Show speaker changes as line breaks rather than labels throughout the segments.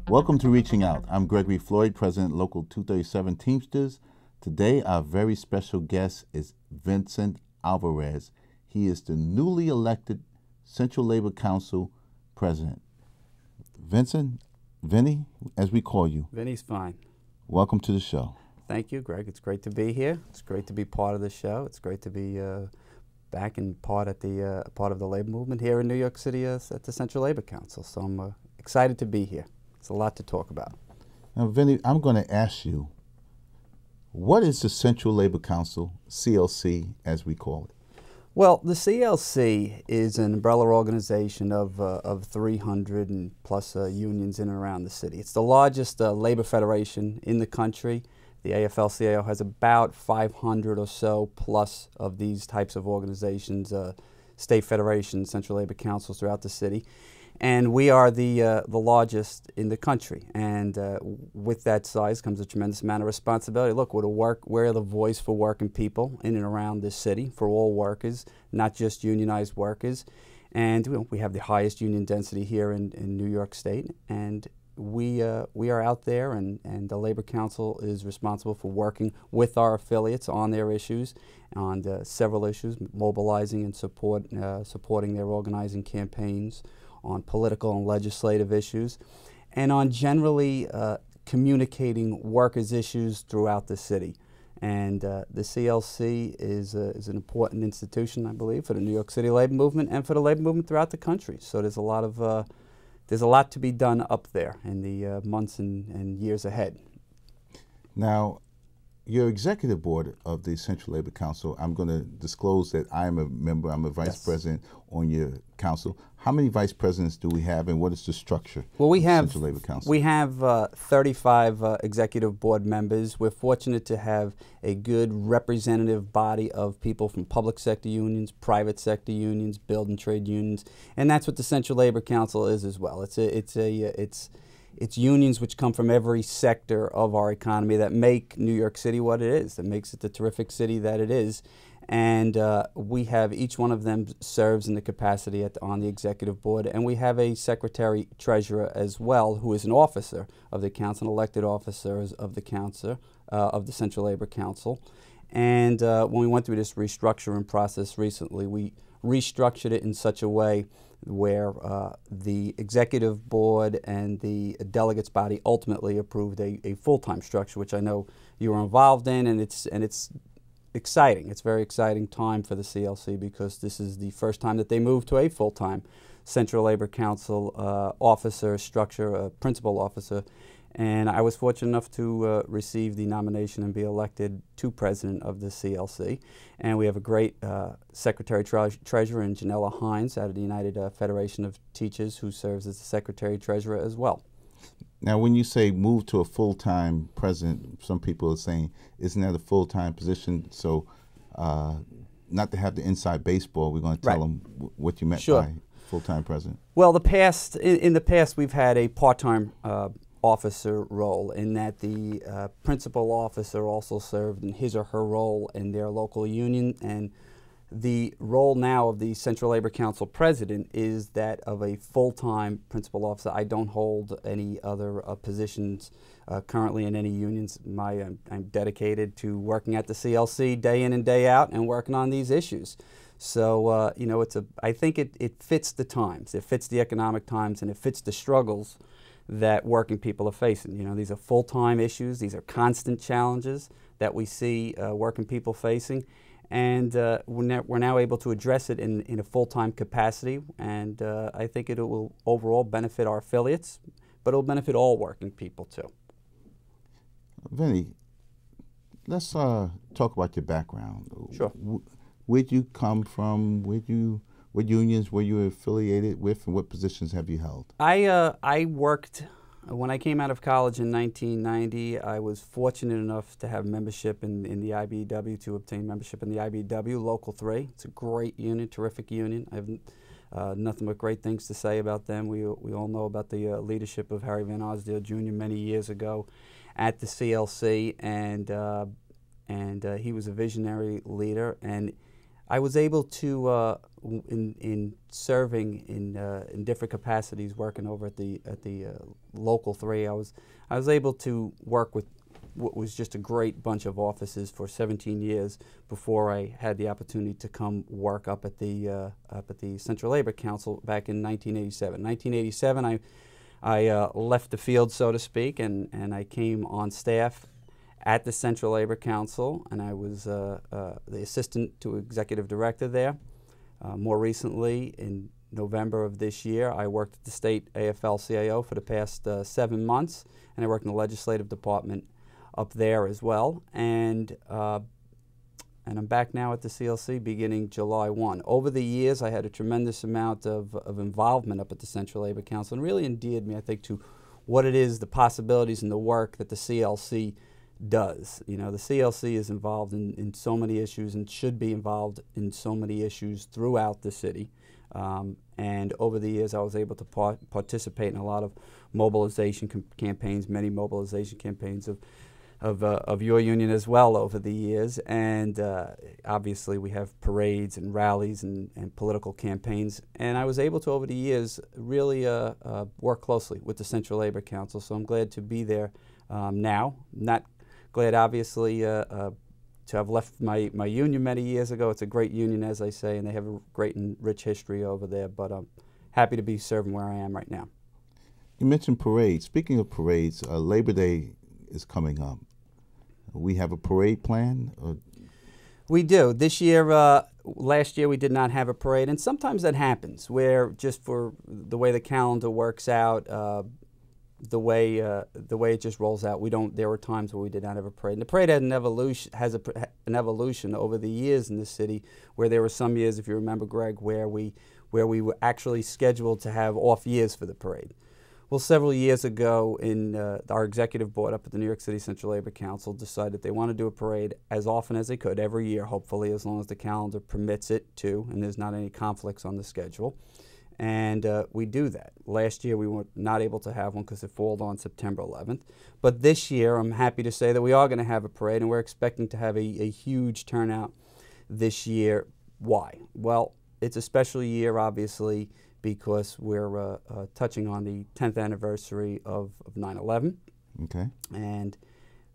Welcome to Reaching Out. I'm Gregory Floyd, President Local 237 Teamsters. Today, our very special guest is Vincent Alvarez. He is the newly elected Central Labor Council President. Vincent, Vinny, as we call you.
Vinny's fine.
Welcome to the show.
Thank you, Greg. It's great to be here. It's great to be part of the show. It's great to be back and part of the labor movement here in New York City at the Central Labor Council. So I'm excited to be here. It's a lot to talk about.
Now, Vinny, I'm going to ask you, what is the Central Labor Council, CLC, as we call it?
Well, the CLC is an umbrella organization of 300 and plus unions in and around the city. It's the largest labor federation in the country. The AFL-CIO has about 500 or so plus of these types of organizations, state federations, Central Labor Councils throughout the city. And we are the largest in the country. And with that size comes a tremendous amount of responsibility. Look, we're the voice for working people in and around this city, for all workers, not just unionized workers. And we have the highest union density here in New York State. And we are out there, and the Labor Council is responsible for working with our affiliates on their issues, on several issues, mobilizing and supporting their organizing campaigns, on political and legislative issues, and on generally communicating workers' issues throughout the city. And the CLC is an important institution, I believe, for the New York City labor movement and for the labor movement throughout the country. So there's a lot to be done up there in the months and years ahead.
Now, your executive board of the Central Labor Council, I'm going to disclose that I am a member, I'm a vice president on your council. How many vice presidents do we have, and what is the structure of the Central Labor Council?
We have 35 executive board members. We're fortunate to have a good representative body of people from public sector unions, private sector unions, building trade unions, and that's what the Central Labor Council is as well. It's unions which come from every sector of our economy that make New York City what it is, that makes it the terrific city that it is. And we have, each one of them serves in the capacity on the executive board, and we have a secretary-treasurer as well, who is an officer of the council, an elected officer of the council, of the Central Labor Council. And when we went through this restructuring process recently, we restructured it in such a way where the executive board and the delegates body ultimately approved a full-time structure, which I know you were involved in, and it's exciting. It's a very exciting time for the CLC because this is the first time that they moved to a full-time Central Labor Council officer structure, a principal officer. And I was fortunate enough to receive the nomination and be elected to president of the CLC. And we have a great secretary-treasurer in Janella Hines out of the United Federation of Teachers, who serves as the secretary-treasurer as well.
Now, when you say move to a full-time president, some people are saying, isn't that a full-time position? So not to have the inside baseball, we're going to tell them what you meant by full-time president.
Well, in the past, we've had a part-time officer role, in that the principal officer also served in his or her role in their local union, and the role now of the Central Labor Council president is that of a full-time principal officer. I don't hold any other positions currently in any unions. I'm dedicated to working at the CLC day in and day out and working on these issues. So I think it fits the times. It fits the economic times, and it fits the struggles that working people are facing. These are full-time issues. These are constant challenges that we see working people facing. And we're now able to address it in a full-time capacity, and I think it will overall benefit our affiliates, but it will benefit all working people too.
Vinny, let's talk about your background.
Sure.
Where'd you come from? What unions were you affiliated with, and what positions have you held?
I worked. When I came out of college in 1990, I was fortunate enough to have membership in the IBEW, to obtain membership in the IBEW Local 3. It's a great union, terrific union. I have nothing but great things to say about them. We all know about the leadership of Harry Van Osdale Jr. many years ago at the CLC, and and he was a visionary leader. And I was able to, in serving in different capacities, working over at the Local 3, I was able to work with what was just a great bunch of offices for 17 years before I had the opportunity to come work up at the Central Labor Council back in 1987. 1987, I left the field, so to speak, and I came on staff at the Central Labor Council, and I was the assistant to executive director there. More recently, in November of this year, I worked at the state AFL-CIO for the past 7 months, and I worked in the legislative department up there as well. And I'm back now at the CLC beginning July 1. Over the years, I had a tremendous amount of involvement up at the Central Labor Council, and really endeared me, I think, to what it is, the possibilities and the work that the CLC does. You know, the CLC is involved in so many issues and should be involved in so many issues throughout the city. And over the years, I was able to participate in a lot of mobilization campaigns, many mobilization campaigns of your union as well over the years. And obviously, we have parades and rallies and political campaigns. And I was able to, over the years, really work closely with the Central Labor Council. So I'm glad to be there now. Not glad, obviously, to have left my union many years ago. It's a great union, as I say, and they have a great and rich history over there. But I'm happy to be serving where I am right now.
You mentioned parades. Speaking of parades, Labor Day is coming up. We have a parade plan?
We do. This year, last year we did not have a parade, and sometimes that happens where just for the way the calendar works out, the way it just rolls out, we don't. There were times where we did not have a parade. And the parade had an evolution over the years in the city, where there were some years, if you remember, Greg, where we were actually scheduled to have off years for the parade. Well, several years ago, our executive board up at the New York City Central Labor Council decided they want to do a parade as often as they could, every year, hopefully, as long as the calendar permits it to, and there's not any conflicts on the schedule. And we do that. Last year, we were not able to have one because it fell on September 11th. But this year, I'm happy to say that we are going to have a parade, and we're expecting to have a huge turnout this year. Why? Well, it's a special year, obviously, because we're touching on the 10th anniversary of 9/11.
Okay.
And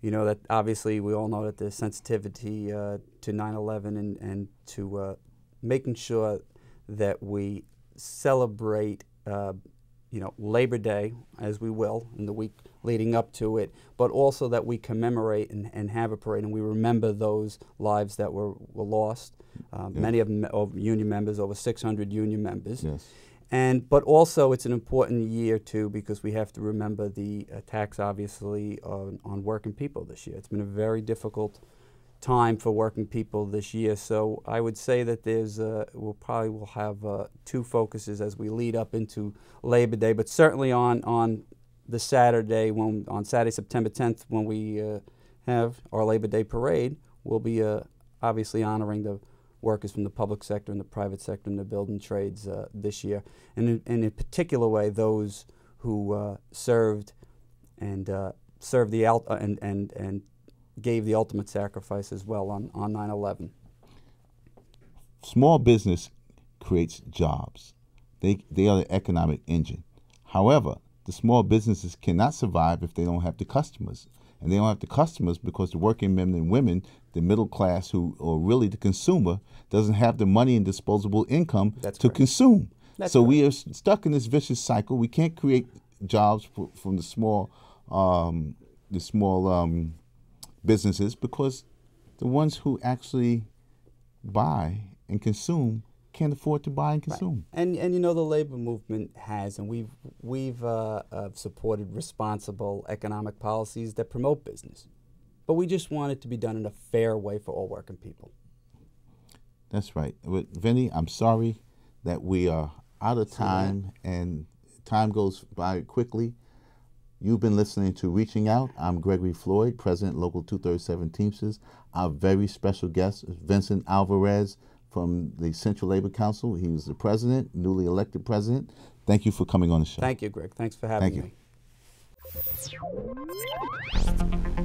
you know that obviously we all know that the sensitivity to 9/11 and to making sure that we celebrate Labor Day, as we will in the week leading up to it, but also that we commemorate and have a parade and we remember those lives that were lost. Yes. Many of them of union members, over 600 union members.
Yes.
But also it's an important year too, because we have to remember the attacks, obviously, on working people this year. It's been a very difficult time for working people this year. So I would say that we'll have two focuses as we lead up into Labor Day, but certainly on the Saturday, on Saturday, September 10th, when we have our Labor Day parade, we'll be obviously honoring the workers from the public sector and the private sector and the building trades this year, and in a particular way, those who served and gave the ultimate sacrifice as well on 9/11.
Small business creates jobs. They are the economic engine. However, the small businesses cannot survive if they don't have the customers. And they don't have the customers because the working men and women, the middle class, or really the consumer, doesn't have the money and disposable income to consume. So we are stuck in this vicious cycle. We can't create jobs from the small businesses because the ones who actually buy and consume can't afford to buy and consume.
Right. And you know, the labor movement has, and we've supported responsible economic policies that promote business. But we just want it to be done in a fair way for all working people.
That's right. But Vinny, I'm sorry that we are out of time, and time goes by quickly. You've been listening to Reaching Out. I'm Gregory Floyd, President, Local 237 Teamsters. Our very special guest is Vincent Alvarez from the Central Labor Council. He was the president, newly elected president. Thank you for coming on the show.
Thank you, Greg. Thanks for having me.
Thank you.